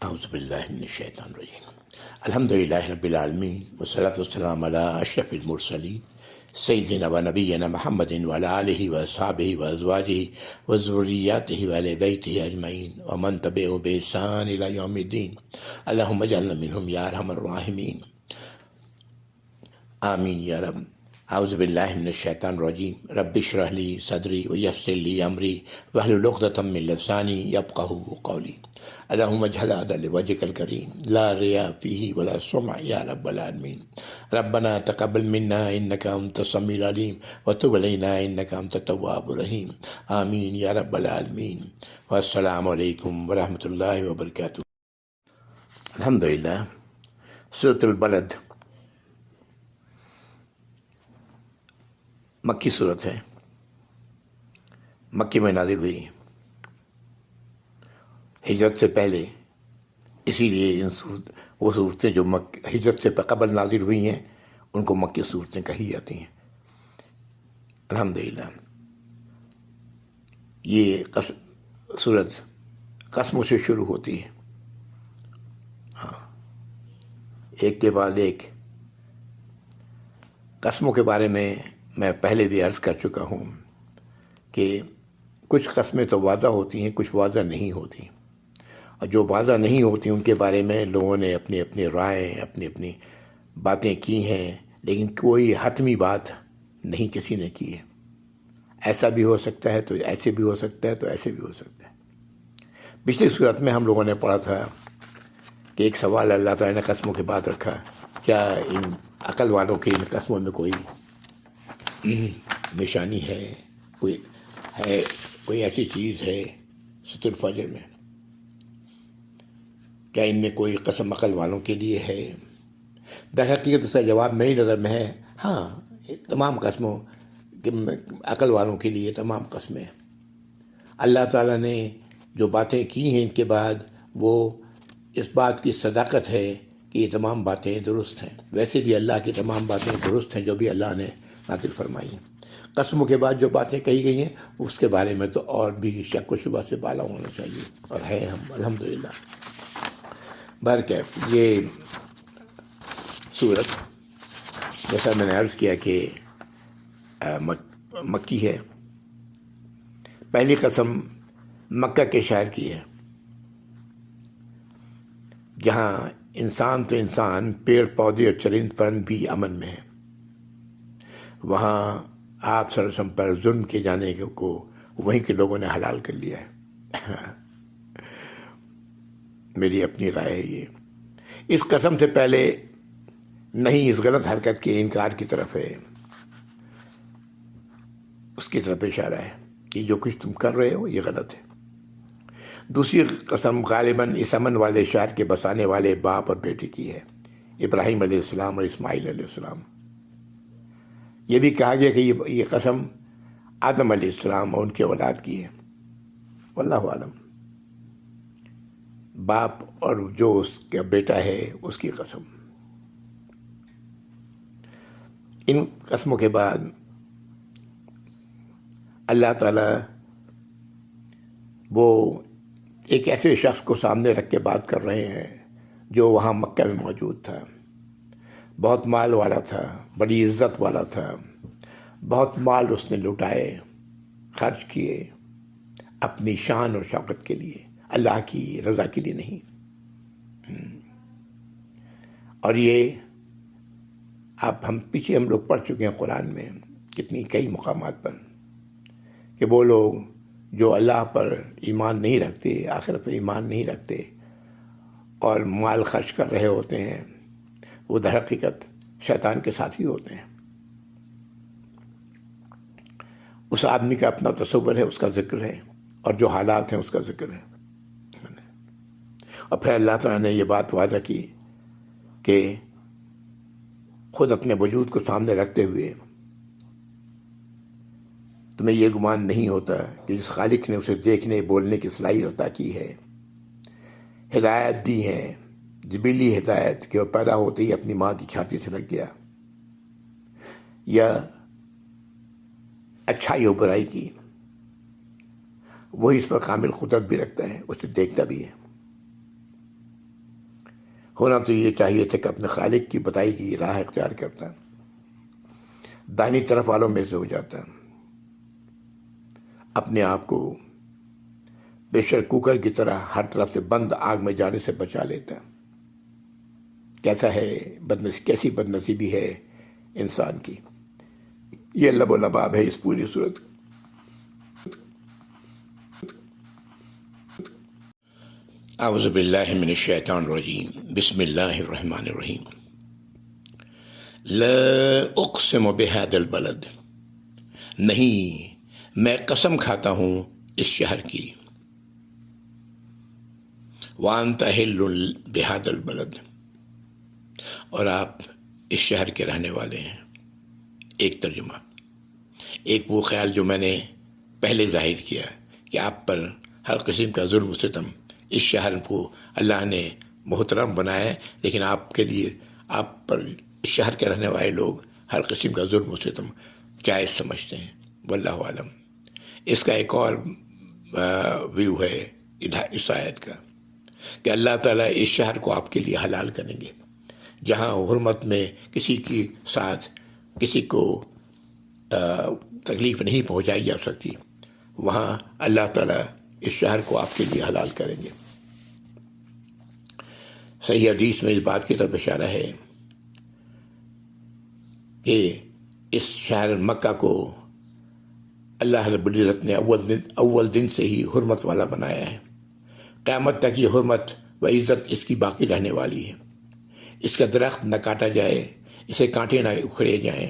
اعوذ باللہ من الشیطان الرجیم الحمد للہ رب العالمین والصلاة والسلام علی اشرف المرسلین سیدنا و نبینا محمد وعلی آلہ واصحابہ وازواجہ وذریاتہ وآل بیتہ اجمعین ومن تبعہم بإحسان الی یوم الدین اللہم اجعلنا منہم یا ارحم الراحمین آمین یا رب۔ اعوذ باللہ من الشیطان الرجیم رب اشرح لی صدری ویسر لی امری واحلل عقدۃ من لسانی یفقہوا قولی اللہم اجعل هذا لوجهك الکریم لا ریاء فیہ ولا سمع یا رب العالمین ربنا تقبل منا انک انت السمیع العلیم وتب علینا انک انت التواب الرحیم آمین یا رب العالمین والسلام علیکم ورحمۃ اللہ وبرکاتہ۔ الحمدللہ، سورۃ البلد مکی صورت ہے، مکی میں نازل ہوئی ہے ہجرت سے پہلے، اسی لیے وہ صورتیں جو ہجرت سے قبل نازل ہوئی ہیں ان کو مکی صورتیں کہی جاتی ہیں۔ الحمدللہ، یہ صورت قسموں سے شروع ہوتی ہے، ایک کے بعد ایک۔ قسموں کے بارے میں پہلے بھی عرض کر چکا ہوں کہ کچھ قسمیں تو واضح ہوتی ہیں، کچھ واضح نہیں ہوتی، اور جو واضح نہیں ہوتی ان کے بارے میں لوگوں نے اپنی اپنی رائے، اپنی اپنی باتیں کی ہیں، لیکن کوئی حتمی بات نہیں کسی نے کی ہے۔ ایسا بھی ہو سکتا ہے تو ایسے بھی ہو سکتا ہے، تو ایسے بھی ہو سکتا ہے۔ پچھلی صورت میں ہم لوگوں نے پڑھا تھا کہ ایک سوال اللہ تعالیٰ نے قسموں کے بعد رکھا، کیا ان عقل والوں کی ان قسموں میں کوئی نشانی ہے، کوئی ایسی چیز ہے سورۃ الفجر میں، کیا ان میں کوئی قسم عقل والوں کے لیے ہے؟ در حقیقت اس کا جواب میری نظر میں ہے ہاں، تمام قسموں عقل والوں کے لیے تمام قسمیں۔ اللہ تعالیٰ نے جو باتیں کی ہیں ان کے بعد وہ اس بات کی صداقت ہے کہ یہ تمام باتیں درست ہیں۔ ویسے بھی اللہ کی تمام باتیں درست ہیں جو بھی اللہ نے نازل فرمائی ہیں۔ قسموں کے بعد جو باتیں کہی گئی ہیں اس کے بارے میں تو اور بھی شک و شبہ سے بالا ہونا چاہیے، اور ہے ہم الحمدللہ۔ برکیف یہ صورت جیسا میں نے عرض کیا کہ مکی ہے۔ پہلی قسم مکہ کے شہر کی ہے، جہاں انسان تو انسان، پیڑ پودے اور چرند پرند بھی امن میں ہیں۔ وہاں آپ صلی اللہ علیہ وسلم پر ظلم کیے جانے کو وہیں کے لوگوں نے حلال کر لیا ہے۔ میری اپنی رائے ہے یہ۔ اس قسم سے پہلے نہیں، اس غلط حرکت کے انکار کی طرف ہے، اس کی طرف اشارہ ہے کہ جو کچھ تم کر رہے ہو یہ غلط ہے۔ دوسری قسم غالباً اس امن والے شہر کے بسانے والے باپ اور بیٹے کی ہے، ابراہیم علیہ السلام اور اسماعیل علیہ السلام۔ یہ بھی کہا گیا کہ یہ قسم آدم علیہ السلام اور ان کے اولاد کی ہے، واللہ عالم۔ باپ اور جو اس کا بیٹا ہے اس کی قسم۔ ان قسموں کے بعد اللہ تعالیٰ وہ ایک ایسے شخص کو سامنے رکھ کے بات کر رہے ہیں جو وہاں مکہ میں موجود تھا، بہت مال والا تھا، بڑی عزت والا تھا، بہت مال اس نے لٹائے، خرچ کیے اپنی شان اور شوکت کے لیے، اللہ کی رضا کے لیے نہیں۔ اور یہ ہم پیچھے ہم لوگ پڑھ چکے ہیں قرآن میں کئی مقامات پر کہ وہ لوگ جو اللہ پر ایمان نہیں رکھتے، آخرت پر ایمان نہیں رکھتے اور مال خرچ کر رہے ہوتے ہیں، وہ در حقیقت شیطان کے ساتھی ہوتے ہیں۔ اس آدمی کا اپنا تصور ہے، اس کا ذکر ہے، اور جو حالات ہیں اس کا ذکر ہے۔ اور پھر اللہ تعالیٰ نے یہ بات واضح کی کہ خود اپنے وجود کو سامنے رکھتے ہوئے تمہیں یہ گمان نہیں ہوتا کہ جس خالق نے اسے دیکھنے بولنے کی صلاحیت عطا کی ہے، ہدایت دی ہے، جبلی ہدایت کہ وہ پیدا ہوتے ہی اپنی ماں کی چھاتی سے لگ گیا، یا اچھائی و برائی کی، وہی اس پر کامل قدرت بھی رکھتا ہے، اسے دیکھتا بھی ہے۔ ہونا تو یہ چاہیے تھا کہ اپنے خالق کی بتائی کی راہ اختیار کرتا، دائنی طرف والوں میں سے ہو جاتا، اپنے آپ کو پریشر کوکر کی طرح ہر طرف سے بند آگ میں جانے سے بچا لیتا۔ کیسا ہے کیسی بد نصیبی ہے انسان کی، یہ لب و لباب ہے اس پوری صورت۔ اعوذ باللہ من الشیطان الرجیم، بسم اللہ الرحمن الرحیم۔ لا اقسم بہذا البلد، نہیں میں قسم کھاتا ہوں اس شہر کی، وانت حل بہذا البلد، اور آپ اس شہر کے رہنے والے ہیں۔ ایک ترجمہ، ایک وہ خیال جو میں نے پہلے ظاہر کیا کہ آپ پر ہر قسم کا ظلم و ستم، اس شہر کو اللہ نے محترم بنایا ہے، لیکن آپ کے لیے، آپ پر اس شہر کے رہنے والے لوگ ہر قسم کا ظلم و ستم جائز سمجھتے ہیں، واللہ عالم۔ اس کا ایک اور ویو ہے اس آیت کا کہ اللہ تعالیٰ اس شہر کو آپ کے لیے حلال کریں گے، جہاں حرمت میں کسی کی ساتھ کسی کو تکلیف نہیں پہنچائی جا سکتی، وہاں اللہ تعالیٰ اس شہر کو آپ کے لیے حلال کریں گے۔ صحیح حدیث میں اس بات کی طرف اشارہ ہے کہ اس شہر مکہ کو اللہ رب العزت نے اول دن سے ہی حرمت والا بنایا ہے، قیامت تک یہ حرمت و عزت اس کی باقی رہنے والی ہے۔ اس کا درخت نہ کاٹا جائے، اسے کانٹے نہ اکھڑے جائیں،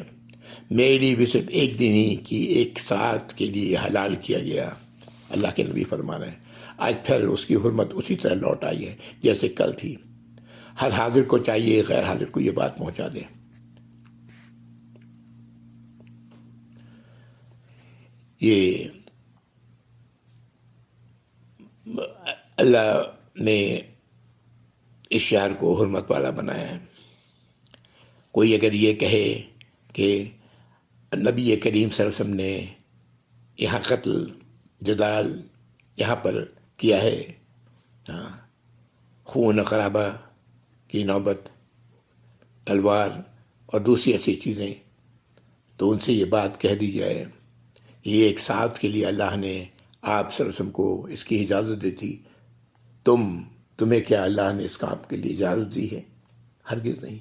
میرے لیے بھی صرف ایک دن ہی کی ایک ساعت کے لیے حلال کیا گیا، اللہ کے نبی فرمانا ہے۔ آج پھر اس کی حرمت اسی طرح لوٹ آئی ہے جیسے کل تھی۔ ہر حاضر کو چاہیے غیر حاضر کو یہ بات پہنچا دے۔ یہ اللہ نے اس شہر کو حرمت والا بنایا ہے۔ کوئی اگر یہ کہے کہ نبی کریم صلی اللہ علیہ وسلم نے یہاں قتل جدال یہاں پر کیا ہے، خون خرابہ کی نوبت، تلوار اور دوسری ایسی چیزیں، تو ان سے یہ بات کہہ دی جائے، یہ ایک ساتھ کے لیے اللہ نے آپ صلی اللہ علیہ وسلم کو اس کی اجازت دی تھی، تمہیں کیا اللہ نے اس کام کے لیے اجازت دی ہے؟ ہرگز نہیں۔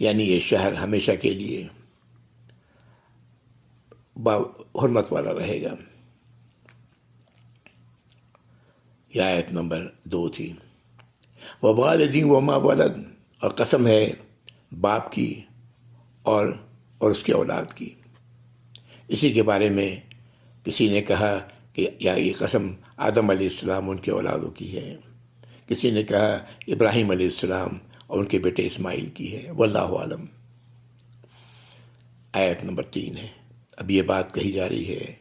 یعنی یہ شہر ہمیشہ کے لیے حرمت والا رہے گا۔ یہ آیت نمبر 2 تھی۔ وَوَالِدٍ وَمَا وَلَدَ، اور قسم ہے باپ کی اور اس کے اولاد کی۔ اسی کے بارے میں کسی نے کہا کہ یہ قسم آدم علیہ السلام ان کے اولادوں کی ہے، کسی نے کہا ابراہیم علیہ السلام اور ان کے بیٹے اسماعیل کی ہے، واللہ عالم۔ آیت نمبر 3 ہے۔ اب یہ بات کہی جا رہی ہے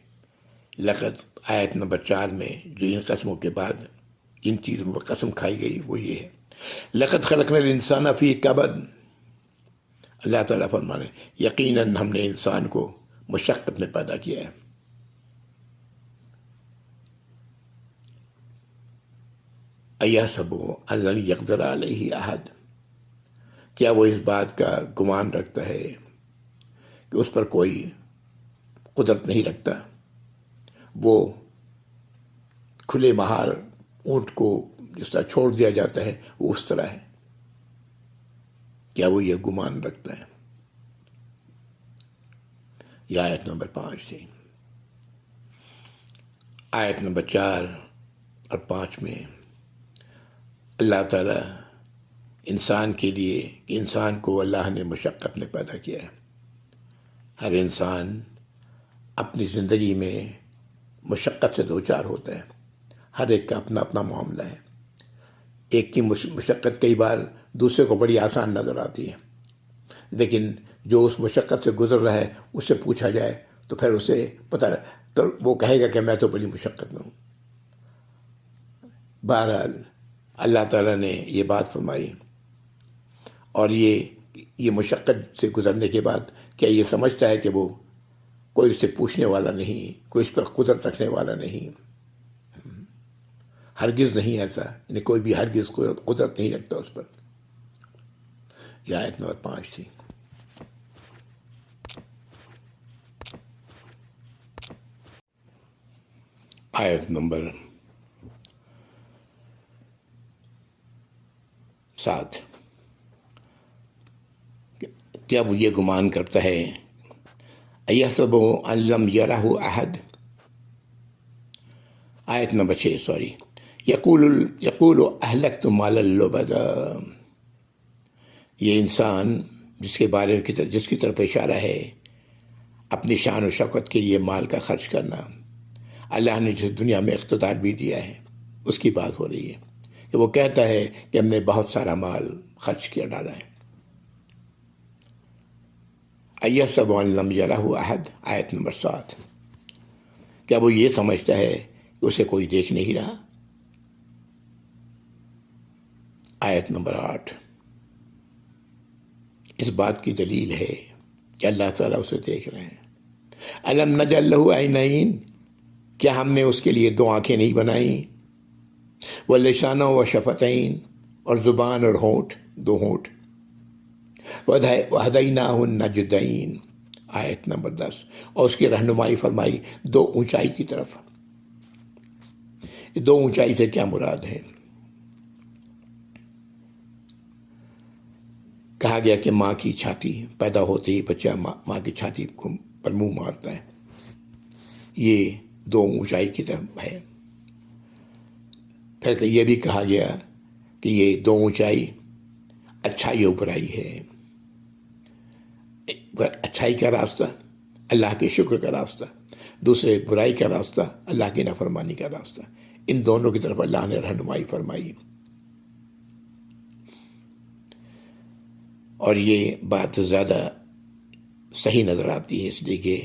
لقد، آیت نمبر 4 میں جو ان قسموں کے بعد جن چیزوں پر قسم کھائی گئی وہ یہ ہے، لقد خلقنا الانسان فی کبد۔ اللہ تعالیٰ فرمانے یقیناً ہم نے انسان کو مشقت میں پیدا کیا ہے۔ ایحسب ان لن یقدر علیہ احد، کیا وہ اس بات کا گمان رکھتا ہے کہ اس پر کوئی قدرت نہیں رکھتا؟ وہ کھلے مہار اونٹ کو جس طرح چھوڑ دیا جاتا ہے وہ اس طرح ہے، کیا وہ یہ گمان رکھتا ہے؟ یہ آیت نمبر 5 تھی۔ آیت نمبر 4 اور 5 میں اللہ تعالیٰ انسان کے لیے، کہ انسان کو اللہ نے مشقت میں پیدا کیا ہے۔ ہر انسان اپنی زندگی میں مشقت سے دوچار ہوتا ہے، ہر ایک کا اپنا اپنا معاملہ ہے۔ ایک کی مشقت کئی بار دوسرے کو بڑی آسان نظر آتی ہے، لیکن جو اس مشقت سے گزر رہا ہے اس سے پوچھا جائے تو پھر اسے پتہ، تو وہ کہے گا کہ میں تو بڑی مشقت میں ہوں۔ بہرحال اللہ تعالیٰ نے یہ بات فرمائی، اور یہ مشقت سے گزرنے کے بعد کیا یہ سمجھتا ہے کہ وہ کوئی اس سے پوچھنے والا نہیں، کوئی اس پر قدرت رکھنے والا نہیں؟ ہرگز نہیں ایسا، یعنی کوئی بھی ہرگز قدرت نہیں رکھتا اس پر. یہ آیت نمبر 5 تھی. آیت نمبر 7. کیا وہ یہ گمان کرتا ہے ایحسب ان لم یرہ احد. آیت نمبر 6 یقول اہلکت مالا لبدا. یہ انسان جس کے بارے میں جس کی طرف اشارہ ہے اپنی شان و شوکت کے لیے مال کا خرچ کرنا، اللہ نے جس دنیا میں اقتدار بھی دیا ہے اس کی بات ہو رہی ہے کہ وہ کہتا ہے کہ ہم نے بہت سارا مال خرچ کیا ڈالا ہے. ایحسب ان لم یرہ احد. آیت نمبر 7. کیا وہ یہ سمجھتا ہے کہ اسے کوئی دیکھ نہیں رہا. آیت نمبر 8. اس بات کی دلیل ہے کہ اللہ تعالیٰ اسے دیکھ رہے ہیں. الم نجعل لہ عینین. کیا ہم نے اس کے لیے 2 آنکھیں نہیں بنائیں. ولسانا و شفتین. اور زبان اور ہونٹ، 2 ہونٹ. وہدیناہ النجدین. آیت نمبر 10. اور اس کی رہنمائی فرمائی 2 اونچائی کی طرف. 2 اونچائی سے کیا مراد ہے؟ کہا گیا کہ ماں کی چھاتی پیدا ہوتے ہی بچہ ماں کی چھاتی پر منہ مارتا ہے، یہ 2 اونچائی کی طرف ہے. پھر یہ بھی کہا گیا کہ یہ 2 اونچائی اچھائی و برائی ہے. اچھائی کا راستہ اللہ کے شکر کا راستہ، دوسرے برائی کا راستہ اللہ کی نافرمانی کا راستہ. ان دونوں کی طرف اللہ نے رہنمائی فرمائی. اور یہ بات زیادہ صحیح نظر آتی ہے اس لیے کہ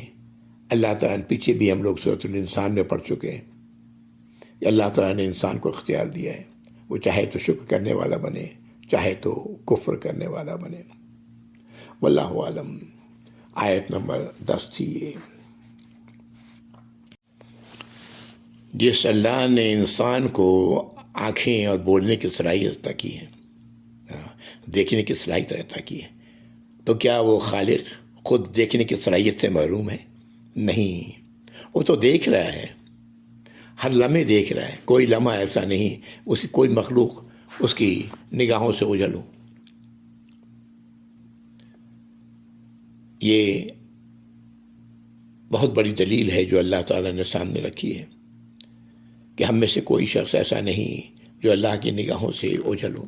اللہ تعالیٰ نے پیچھے بھی ہم لوگ سورۃ الانسان میں پڑھ چکے ہیں کہ اللہ تعالیٰ نے انسان کو اختیار دیا ہے، وہ چاہے تو شکر کرنے والا بنے، چاہے تو کفر کرنے والا بنے. واللہ عالم. آیت نمبر 10 تھی یہ. جس اللہ نے انسان کو آنکھیں اور بولنے کی صلاحیت عطا کی ہے، دیکھنے کی صلاحیت عطا کی ہے، تو کیا وہ خالق خود دیکھنے کی صلاحیت سے محروم ہے؟ نہیں، وہ تو دیکھ رہا ہے، ہر لمحے دیکھ رہا ہے. کوئی لمحہ ایسا نہیں اس کی کوئی مخلوق اس کی نگاہوں سے اوجھل ہو. یہ بہت بڑی دلیل ہے جو اللہ تعالیٰ نے سامنے رکھی ہے کہ ہم میں سے کوئی شخص ایسا نہیں جو اللہ کی نگاہوں سے اوجھل ہو.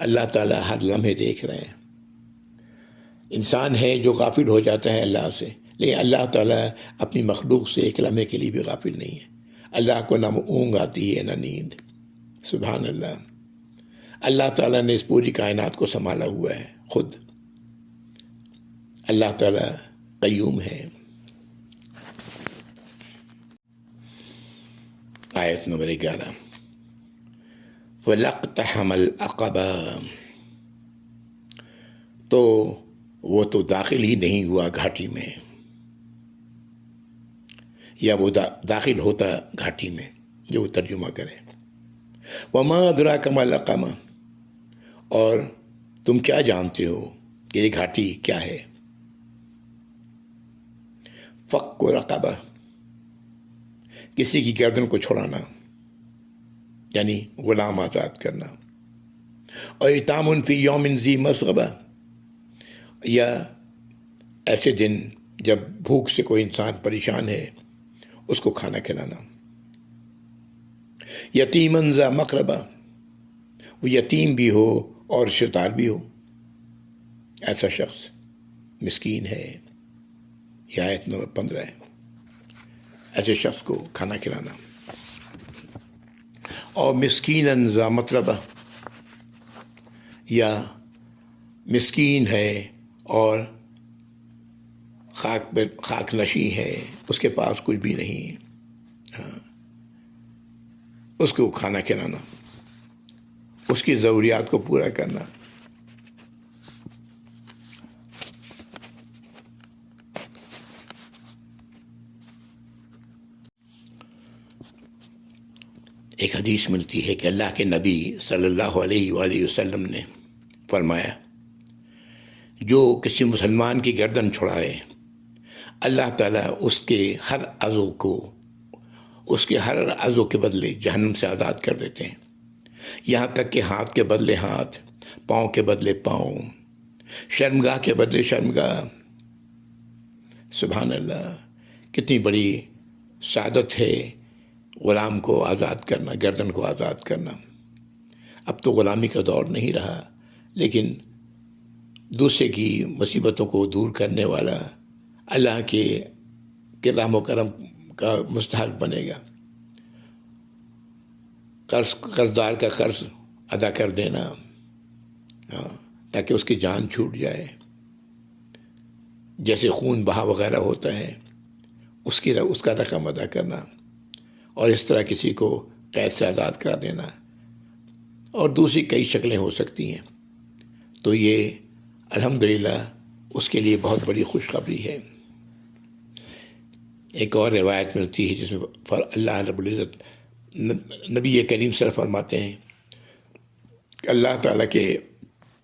اللہ تعالیٰ ہر لمحے دیکھ رہے ہیں. انسان ہے جو غافل ہو جاتا ہے اللہ سے، لیکن اللہ تعالیٰ اپنی مخلوق سے ایک لمحے کے لیے بھی غافل نہیں ہے. اللہ کو نہ اونگ آتی ہے نہ نیند. سبحان اللہ. اللہ تعالیٰ نے اس پوری کائنات کو سنبھالا ہوا ہے خود. اللہ تعالیٰ قیوم ہے. آیت نمبر 11. فَلَقْتَحَمَ الْعَقَبَةَ. تو وہ تو داخل ہی نہیں ہوا گھاٹی میں، یا وہ داخل ہوتا گھاٹی میں، جو وہ ترجمہ کرے. وَمَا أَدْرَاكَ مَا الْعَقَبَةُ. اور تم کیا جانتے ہو کہ یہ گھاٹی کیا ہے؟ فَكُّ رَقَبَةٍ. کسی کی گردن کو چھڑانا، یعنی غلام آزاد کرنا. اور اطعام فی یوم ذی مسغبہ. یا ایسے دن جب بھوک سے کوئی انسان پریشان ہے اس کو کھانا کھلانا. یتیماً ذا مقربہ. وہ یتیم بھی ہو اور رشتہ دار بھی ہو، ایسا شخص مسکین ہے. یہ آیت نمبر 15 ہے. ایسے شخص کو کھانا کھلانا. اور مسکیناً ذا مطربہ، یا مسکین ہے اور خاک نشیں ہے، اس کے پاس کچھ بھی نہیں، اس کو کھانا کھلانا، اس کی ضروریات کو پورا کرنا. ایک حدیث ملتی ہے کہ اللہ کے نبی صلی اللہ علیہ وآلہ وسلم نے فرمایا جو کسی مسلمان کی گردن چھڑائے اللہ تعالیٰ اس کے ہر عضو کے بدلے جہنم سے آزاد کر دیتے ہیں، یہاں تک کہ ہاتھ کے بدلے ہاتھ، پاؤں کے بدلے پاؤں، شرمگاہ کے بدلے شرمگاہ۔ سبحان اللہ، کتنی بڑی سعادت ہے غلام کو آزاد کرنا، گردن کو آزاد کرنا۔ اب تو غلامی کا دور نہیں رہا، لیکن دوسرے کی مصیبتوں کو دور کرنے والا اللہ کے کرم و کرم کا مستحق بنے گا۔ قرضدار کا قرض ادا کر دینا، تاکہ اس کی جان چھوٹ جائے، جیسے خون بہا وغیرہ ہوتا ہے اس کا رقم ادا کرنا، اور اس طرح کسی کو قید سے آزاد کرا دینا، اور دوسری کئی شکلیں ہو سکتی ہیں۔ تو یہ الحمدللہ اس کے لیے بہت بڑی خوشخبری ہے۔ ایک اور روایت ملتی ہے جس میں اللہ رب العزت نبی کریم صلی اللہ علیہ وسلم فرماتے ہیں کہ اللہ تعالیٰ کے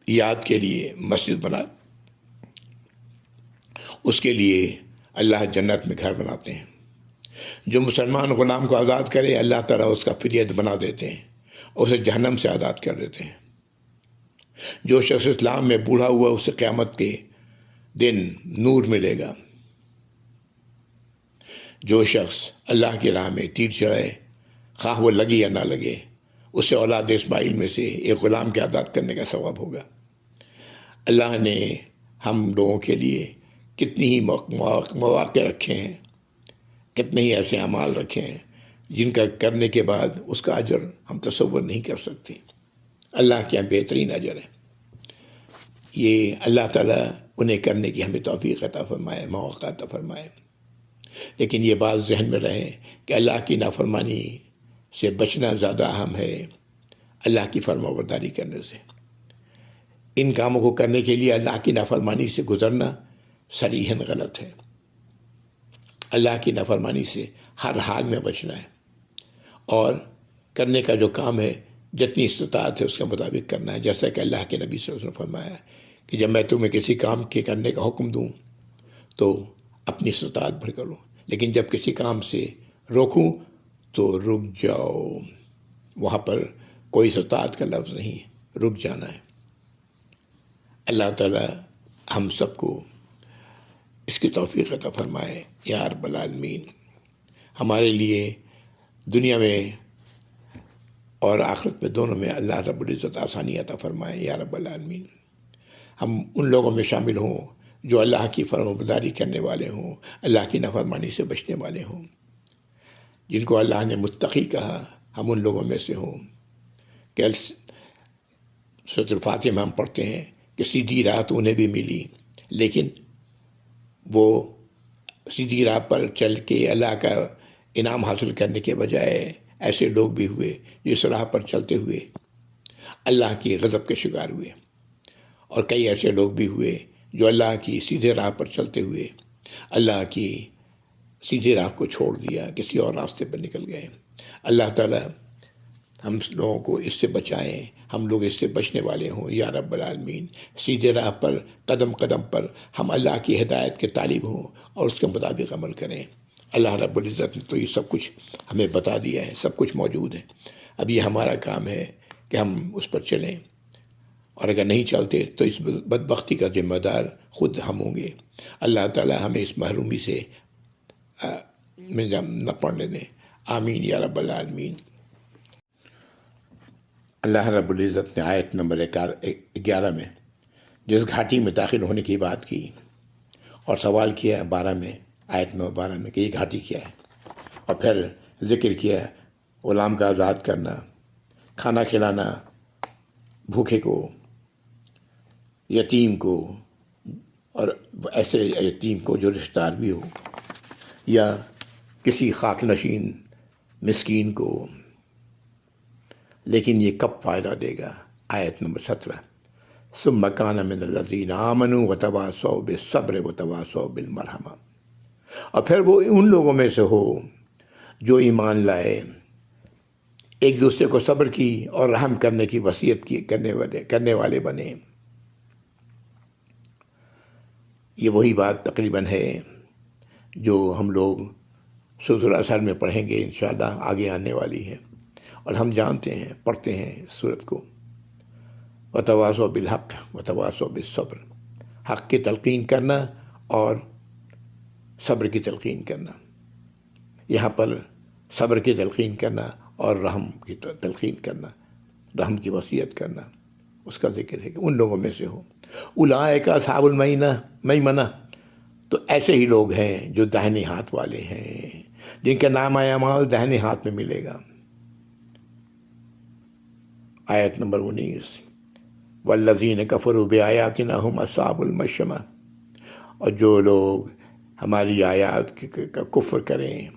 یاد کے لیے مسجد بنا، اس کے لیے اللہ جنت میں گھر بناتے ہیں۔ جو مسلمان غلام کو آزاد کرے اللہ تعالیٰ اس کا فدیہ بنا دیتے ہیں اور اسے جہنم سے آزاد کر دیتے ہیں۔ جو شخص اسلام میں بوڑھا ہوا اسے قیامت کے دن نور ملے گا۔ جو شخص اللہ کی راہ میں تیر چلائے خواہ وہ لگے یا نہ لگے، اسے اولاد اسماعیل میں سے ایک غلام کے آزاد کرنے کا ثواب ہوگا۔ اللہ نے ہم لوگوں کے لیے کتنی ہی مواقع رکھے ہیں، کتنے ہی ایسے اعمال رکھے ہیں جن کا کرنے کے بعد اس کا اجر ہم تصور نہیں کر سکتے۔ اللہ کے یہاں بہترین اجر ہے۔ یہ اللہ تعالیٰ انہیں کرنے کی ہمیں توفیق عطا فرمائے، مواقع عطا فرمائے۔ لیکن یہ بات ذہن میں رہے کہ اللہ کی نافرمانی سے بچنا زیادہ اہم ہے اللہ کی فرمانبرداری کرنے سے۔ ان کاموں کو کرنے کے لیے اللہ کی نافرمانی سے گزرنا صریحاً غلط ہے۔ اللہ کی نافرمانی سے ہر حال میں بچنا ہے، اور کرنے کا جو کام ہے جتنی استطاعت ہے اس کے مطابق کرنا ہے، جیسا کہ اللہ کے نبی صلی اللہ علیہ وسلم نے فرمایا کہ جب میں تمہیں کسی کام کے کرنے کا حکم دوں تو اپنی استطاعت بھر کرو، لیکن جب کسی کام سے روکوں تو رک جاؤ۔ وہاں پر کوئی استطاعت کا لفظ نہیں، رک جانا ہے۔ اللہ تعالیٰ ہم سب کو اس کی توفیق عطا فرمائے یا رب العالمین۔ ہمارے لیے دنیا میں اور آخرت میں دونوں میں اللہ رب العزت آسانی عطا فرمائے یا رب العالمین۔ ہم ان لوگوں میں شامل ہوں جو اللہ کی فرمانبرداری کرنے والے ہوں، اللہ کی نافرمانی سے بچنے والے ہوں، جن کو اللہ نے متقی کہا، ہم ان لوگوں میں سے ہوں۔ کہ سورۃ الفاتحہ میں ہم پڑھتے ہیں کہ سیدھی راہ تو انہیں بھی ملی، لیکن وہ سیدھی راہ پر چل کے اللہ کا انعام حاصل کرنے کے بجائے ایسے لوگ بھی ہوئے جو اس راہ پر چلتے ہوئے اللہ کی غضب کے شکار ہوئے، اور کئی ایسے لوگ بھی ہوئے جو اللہ کی سیدھے راہ پر چلتے ہوئے اللہ کی سیدھے راہ کو چھوڑ دیا، کسی اور راستے پر نکل گئے۔ اللہ تعالیٰ ہم لوگوں کو اس سے بچائیں، ہم لوگ اس سے بچنے والے ہوں یا رب العالمین۔ سیدھے راہ پر قدم قدم پر ہم اللہ کی ہدایت کے طالب ہوں اور اس کے مطابق عمل کریں۔ اللہ رب العزت نے تو یہ سب کچھ ہمیں بتا دیا ہے، سب کچھ موجود ہے۔ اب یہ ہمارا کام ہے کہ ہم اس پر چلیں، اور اگر نہیں چلتے تو اس بدبختی کا ذمہ دار خود ہم ہوں گے۔ اللہ تعالیٰ ہمیں اس محرومی سے نہ پڑنے دیں، آمین یا رب العالمین۔ اللہ رب العزت نے آیت نمبر 11 میں جس گھاٹی میں داخل ہونے کی بات کی اور سوال کیا 12 میں، آیت نمبر 12 میں کہ یہ گھاٹی کیا ہے، اور پھر ذکر کیا غلام کا آزاد کرنا، کھانا کھلانا بھوکے کو، یتیم کو، اور ایسے یتیم کو جو رشتہ دار بھی ہو، یا کسی خاک نشین مسکین کو۔ لیکن یہ کب فائدہ دے گا؟ آیت نمبر 17، ثم کان من الذین آمنوا وتواصوا بالصبر وتواصوا بالمرحمہ، اور پھر وہ ان لوگوں میں سے ہو جو ایمان لائے، ایک دوسرے کو صبر کی اور رحم کرنے کی وصیت کی کرنے والے بنے۔ یہ وہی بات تقریباً ہے جو ہم لوگ سورۃ الاثر میں پڑھیں گے انشاءاللہ، آگے آنے والی ہے، اور ہم جانتے ہیں، پڑھتے ہیں اس سورت کو۔ وتواصوا بالحق وتواصوا بالصبر، حق کی تلقین کرنا اور صبر کی تلقین کرنا۔ یہاں پر صبر کی تلقین کرنا اور رحم کی تلقین کرنا، رحم کی وصیت کرنا، اس کا ذکر ہے کہ ان لوگوں میں سے ہو۔ اولئک اصحاب المیمنہ، تو ایسے ہی لوگ ہیں جو داہنے ہاتھ والے ہیں، جن کا نام اعمال داہنے ہاتھ میں ملے گا۔ آیت نمبر 19، والذین کفروا بآیاتنا هم اصحاب المشأمہ، اور جو لوگ ہماری آیات کا کفر کریں،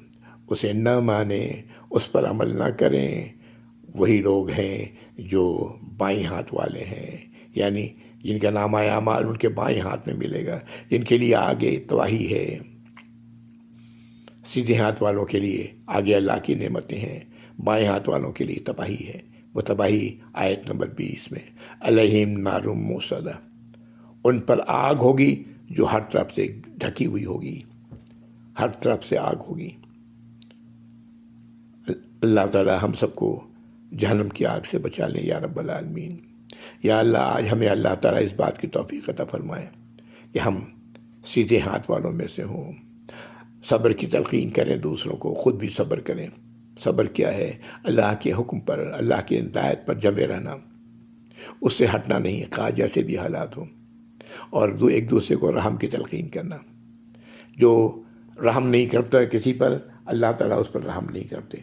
اسے نہ مانیں، اس پر عمل نہ کریں، وہی لوگ ہیں جو بائیں ہاتھ والے ہیں، یعنی جن کا نام اعمال ان کے بائیں ہاتھ میں ملے گا، جن کے لیے آگے تباہی ہے۔ سیدھے ہاتھ والوں کے لیے آگے اللہ کی نعمتیں ہیں، بائیں ہاتھ والوں کے لیے تباہی ہے۔ وہ تباہی آیت نمبر 20 میں، علیہم نار موصدہ، ان پر آگ ہوگی جو ہر طرف سے ڈھکی ہوئی ہوگی، ہر طرف سے آگ ہوگی۔ اللہ تعالی ہم سب کو جہنم کی آگ سے بچا لیں یا رب العالمین۔ یا اللہ آج ہمیں اللہ تعالیٰ اس بات کی توفیق عطا فرمائے کہ ہم سیدھے ہاتھ والوں میں سے ہوں، صبر کی تلقین کریں دوسروں کو، خود بھی صبر کریں۔ صبر کیا ہے؟ اللہ کے حکم پر، اللہ کی ہدایت پر جمے رہنا، اس سے ہٹنا نہیں، خواہ جیسے بھی حالات ہوں، اور ایک دوسرے کو رحم کی تلقین کرنا۔ جو رحم نہیں کرتا کسی پر، اللہ تعالیٰ اس پر رحم نہیں کرتے۔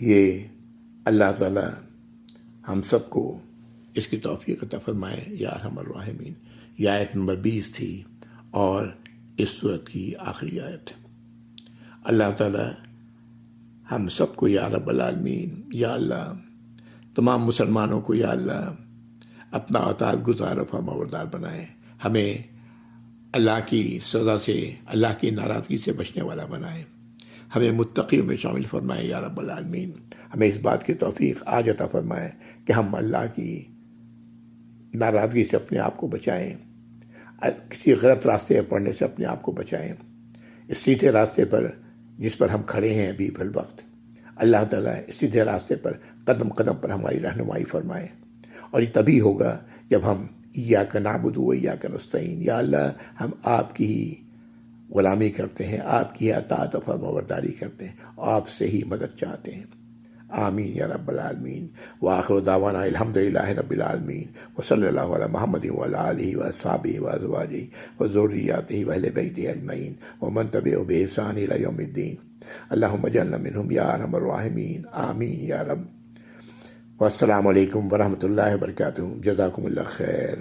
یہ اللہ تعالیٰ ہم سب کو اس کی توفیق عطا فرمائے یا ارحم الراحمین۔ یہ آیت نمبر 20 تھی اور اس صورت کی آخری آیت۔ اللہ تعالیٰ ہم سب کو یا رب العالمین، یا اللہ تمام مسلمانوں کو یا اللہ اپنا اطاعت گزار و فرمانبردار بنائے، ہمیں اللہ کی سزا سے، اللہ کی ناراضگی سے بچنے والا بنائے، ہمیں متقیوں میں شامل فرمائے یا رب العالمین۔ ہمیں اس بات کی توفیق آج عطا فرمائے کہ ہم اللہ کی ناراضگی سے اپنے آپ کو بچائیں، کسی غلط راستے پر پڑنے سے اپنے آپ کو بچائیں، اس سیدھے راستے پر جس پر ہم کھڑے ہیں ابھی فی الوقت، اللہ تعالیٰ اس سیدھے راستے پر قدم قدم پر ہماری رہنمائی فرمائے۔ اور یہ تبھی ہوگا جب ہم ایاک نعبد و ایاک نستعین، یا اللہ ہم آپ کی ہی غلامی کرتے ہیں، آپ کی اطاعت و فرمانبرداری کرتے ہیں، اور آپ سے ہی مدد چاہتے ہیں۔ آمین یا رب العالمین۔ وآخر دعوانا الحمدللہ رب العالمین، وصلی اللہ علی محمد وعلی آلہ واصحابہ وازواجہ وذریاتہ واہل بیتہ اجمعین ومن تبعہم بإحسان الی یوم الدین۔ اللہم اجعلنا منہم یا ارحم الراحمین، آمین یا رب۔ والسلام علیکم ورحمۃ اللہ وبرکاتہ۔ جزاکم اللہ خیر۔